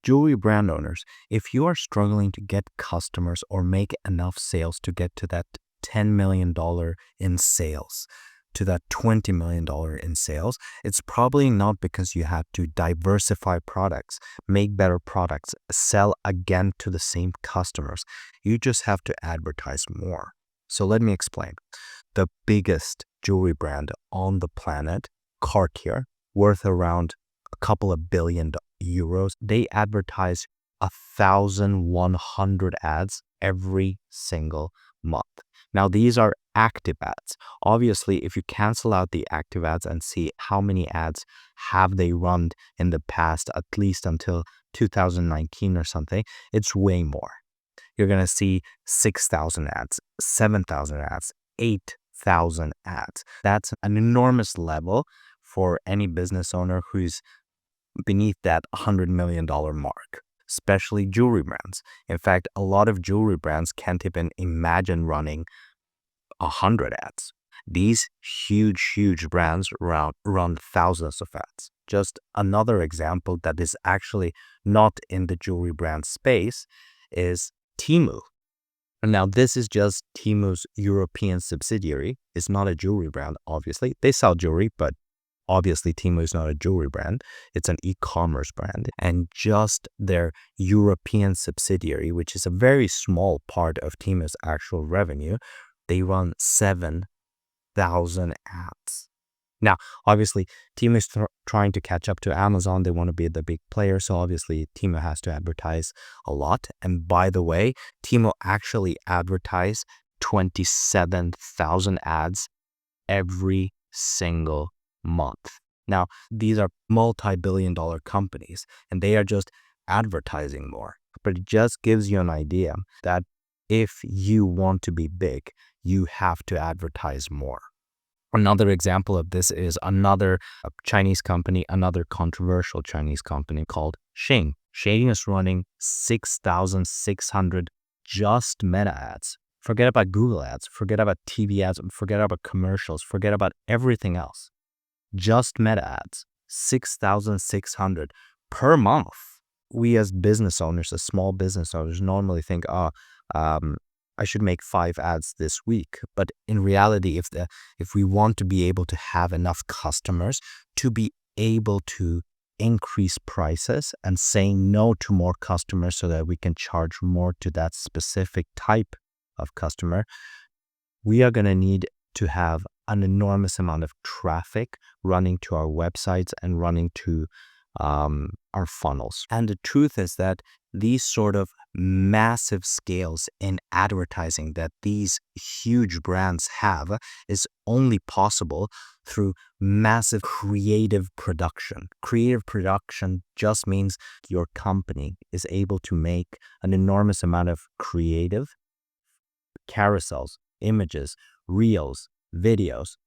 Jewelry brand owners, if you are struggling to get customers or make enough sales to get to that $10 million in sales, to that $20 million in sales, it's probably not because you have to diversify products, make better products, sell again to the same customers. You just have to advertise more. So let me explain. The biggest jewelry brand on the planet, Cartier, worth around a couple of billion euros, they advertise 1,100 ads every single month. Now, these are active ads. Obviously, if you cancel out the active ads and see how many ads have they run in the past, at least until 2019 or something, it's way more. You're going to see 6,000 ads, 7,000 ads, 8,000 ads. That's an enormous level for any business owner who's beneath that $100 million mark, especially jewelry brands. In fact, a lot of jewelry brands can't even imagine running 100 ads. These huge brands run thousands of ads. Just another example that is actually not in the jewelry brand space is Temu. Now, this is just Temu's European subsidiary. It's not a jewelry brand, obviously. They sell jewelry, but obviously Temu is not a jewelry brand. It's an e-commerce brand. And just their European subsidiary, which is a very small part of Temu's actual revenue, they run 7,000 ads. Now, obviously, Temu is trying to catch up to Amazon. They want to be the big player, so obviously Temu has to advertise a lot. And by the way, Temu actually advertise 27,000 ads every single month. Now, these are multi-billion-dollar companies, and they are just advertising more. But it just gives you an idea that if you want to be big, you have to advertise more. Another example of this is another Chinese company, another controversial Chinese company called Shein. Shein is running 6,600 just Meta ads. Forget about Google ads, forget about TV ads, forget about commercials, forget about everything else. Just Meta ads, 6,600 per month. We as business owners, as small business owners, normally think, I should make 5 ads this week. But in reality, if we want to be able to have enough customers to be able to increase prices and saying no to more customers so that we can charge more to that specific type of customer, we are going to need to have an enormous amount of traffic running to our websites and running to our funnels. And the truth is that these sort of massive scales in advertising that these huge brands have is only possible through massive creative production. Creative production just means your company is able to make an enormous amount of creative carousels, images, reels, videos,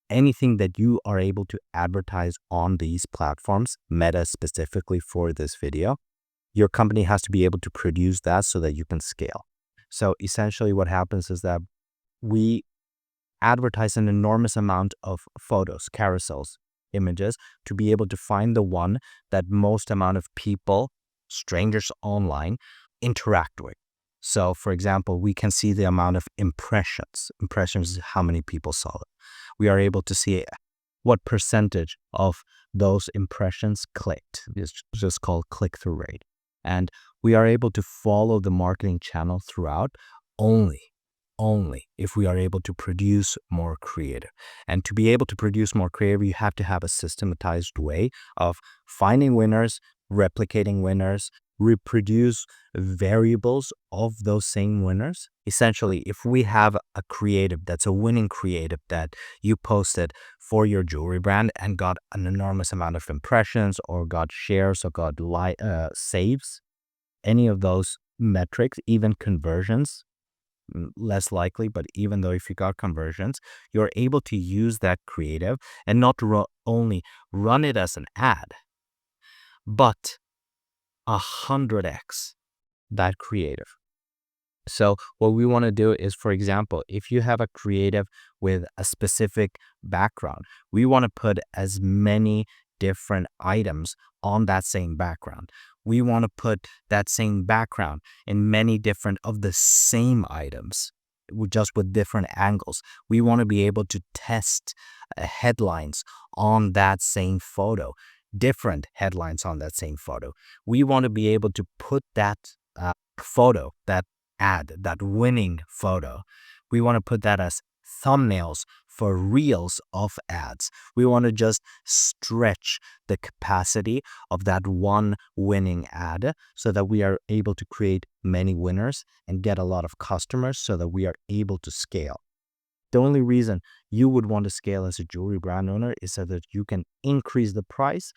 anything that you are able to advertise on these platforms, Meta specifically for this video. Your company has to be able to produce that so that you can scale. So essentially what happens is that we advertise an enormous amount of photos, carousels, images to be able to find the one that most amount of people, strangers online, interact with. So for example, we can see the amount of impressions. Impressions is how many people saw it. We are able to see what percentage of those impressions clicked. It's just called click-through rate. And we are able to follow the marketing channel throughout only if we are able to produce more creative. And to be able to produce more creative, you have to have a systematized way of finding winners, replicating winners, reproduce variables of those same winners. Essentially, if we have a creative that's a winning creative that you posted for your jewelry brand and got an enormous amount of impressions or got shares or got saves, any of those metrics, even conversions, less likely, but even though if you got conversions, you're able to use that creative and not only run it as an ad, but 100x that creative. So what we want to do is, for example, if you have a creative with a specific background, we want to put as many different items on that same background. We want to put that same background in many different of the same items, just with different angles. We want to be able to test headlines on that same photo, different headlines on that same photo. We want to be able to put that photo, that ad, that winning photo, we want to put that as thumbnails for reels of ads. We want to just stretch the capacity of that one winning ad so that we are able to create many winners and get a lot of customers so that we are able to scale. The only reason you would want to scale as a jewelry brand owner is so that you can increase the price,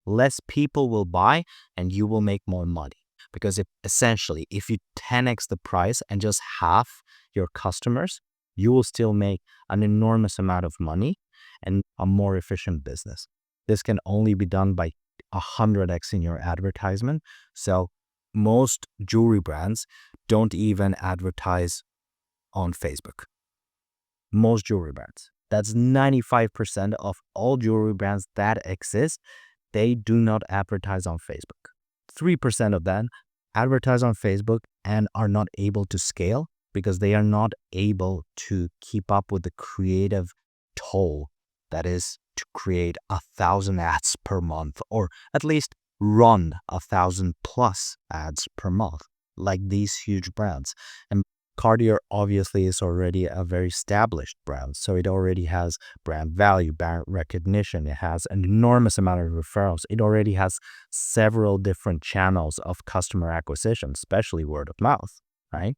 less people will buy, and you will make more money. Because essentially, if you 10x the price and just half your customers, you will still make an enormous amount of money and a more efficient business. This can only be done by 100x in your advertisement. So most jewelry brands don't even advertise on Facebook. Most jewelry brands. That's 95% of all jewelry brands that exist. They do not advertise on Facebook. 3% of them advertise on Facebook and are not able to scale because they are not able to keep up with the creative toll that is to create 1,000 ads per month, or at least run 1,000+ ads per month, like these huge brands. And Cartier obviously is already a very established brand, so it already has brand value, brand recognition. It has an enormous amount of referrals. It already has several different channels of customer acquisition, especially word of mouth, right?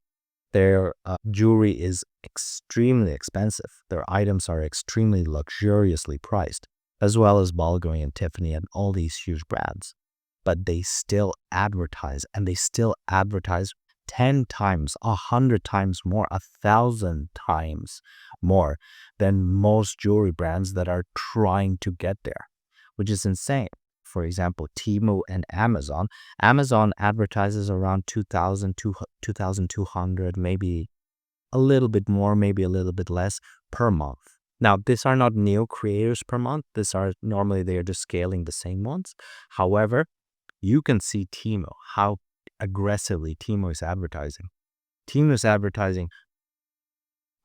Their jewelry is extremely expensive. Their items are extremely luxuriously priced, as well as Bulgari and Tiffany and all these huge brands. But they still advertise, and they still advertise 10 times, 100 times more, 1,000 times more than most jewelry brands that are trying to get there, which is insane. For example, Temu and Amazon. Amazon advertises around 2,000, 2,200, maybe a little bit more, maybe a little bit less per month. Now, these are not new creators per month. These are normally they are just scaling the same ones. However, you can see Temu, how aggressively Temu is advertising. Temu is advertising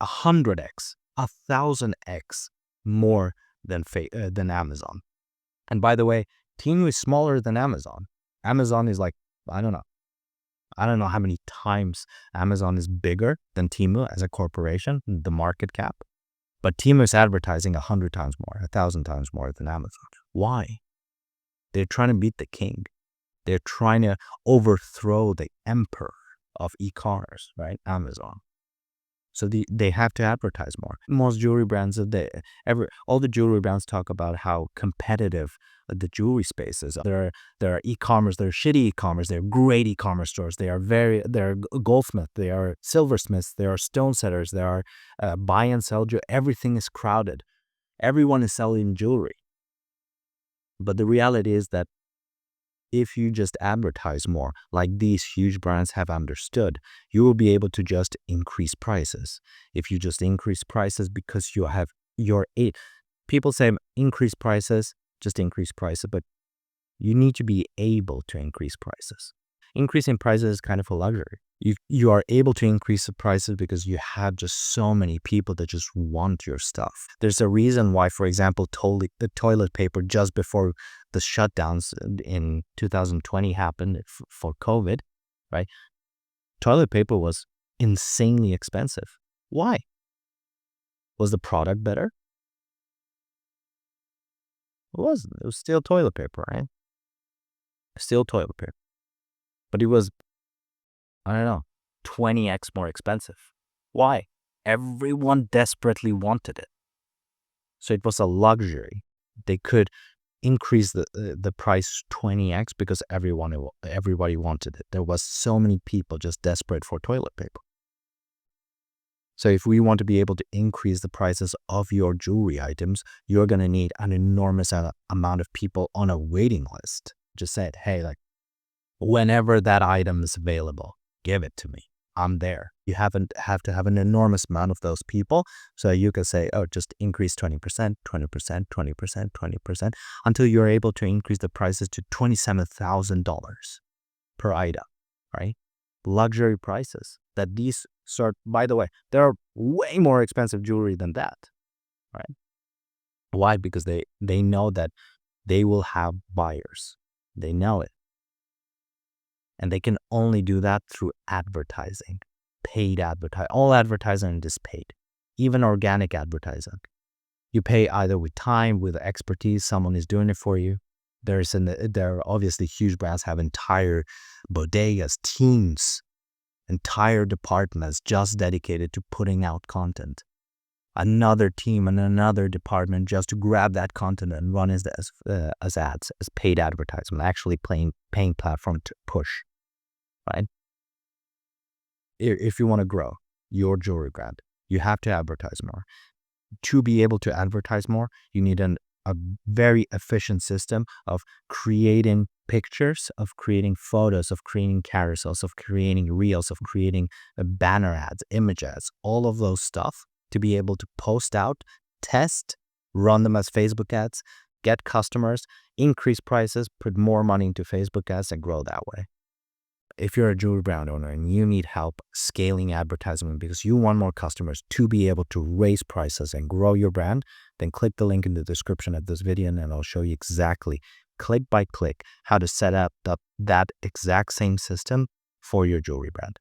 100x, 1,000x more than Amazon. And by the way, Temu is smaller than Amazon. Amazon is like, I don't know how many times Amazon is bigger than Temu as a corporation, the market cap. But Temu is advertising 100 times more, 1,000 times more than Amazon. Why? They're trying to beat the king. They're trying to overthrow the emperor of e-commerce, right? Amazon. So they have to advertise more. Most jewelry brands, all the jewelry brands talk about how competitive the jewelry space is. There are e-commerce, there are shitty e-commerce, there are great e-commerce stores, there are goldsmiths, there are silversmiths, there are stone setters, there are buy and sell jewelry. Everything is crowded. Everyone is selling jewelry. But the reality is that if you just advertise more, like these huge brands have understood, you will be able to just increase prices. If you just increase prices because you have people say increase prices, just increase prices, but you need to be able to increase prices. Increasing prices is kind of a luxury. You are able to increase the prices because you have just so many people that just want your stuff. There's a reason why, for example, the toilet paper just before the shutdowns in 2020 happened for COVID, right? Toilet paper was insanely expensive. Why? Was the product better? It wasn't. It was still toilet paper, right? Still toilet paper. But it was, I don't know, 20x more expensive. Why? Everyone desperately wanted it. So it was a luxury. They could increase the price 20x because everybody wanted it. There was so many people just desperate for toilet paper. So if we want to be able to increase the prices of your jewelry items, you're going to need an enormous amount of people on a waiting list. Just said, hey, like, whenever that item is available, give it to me. I'm there. You have to have an enormous amount of those people. So you can say, oh, just increase 20%, 20%, 20%, 20%, until you're able to increase the prices to $27,000. per item, right? Luxury prices that these sort, by the way, there are way more expensive jewelry than that, right? Why? Because they know that they will have buyers. They know it. And they can only do that through advertising, paid advertising. All advertising is paid, even organic advertising. You pay either with time, with expertise, someone is doing it for you. There are obviously huge brands have entire bodegas, teams, entire departments just dedicated to putting out content. Another team and another department just to grab that content and run as ads, as paid advertisement, actually paying platform to push, right? If you want to grow your jewelry brand, you have to advertise more. To be able to advertise more, you need a very efficient system of creating pictures, of creating photos, of creating carousels, of creating reels, of creating banner ads, image ads, all of those stuff to be able to post out, test, run them as Facebook ads, get customers, increase prices, put more money into Facebook ads, and grow that way. If you're a jewelry brand owner and you need help scaling advertisement because you want more customers to be able to raise prices and grow your brand, then click the link in the description of this video and I'll show you exactly, click by click, how to set up that exact same system for your jewelry brand.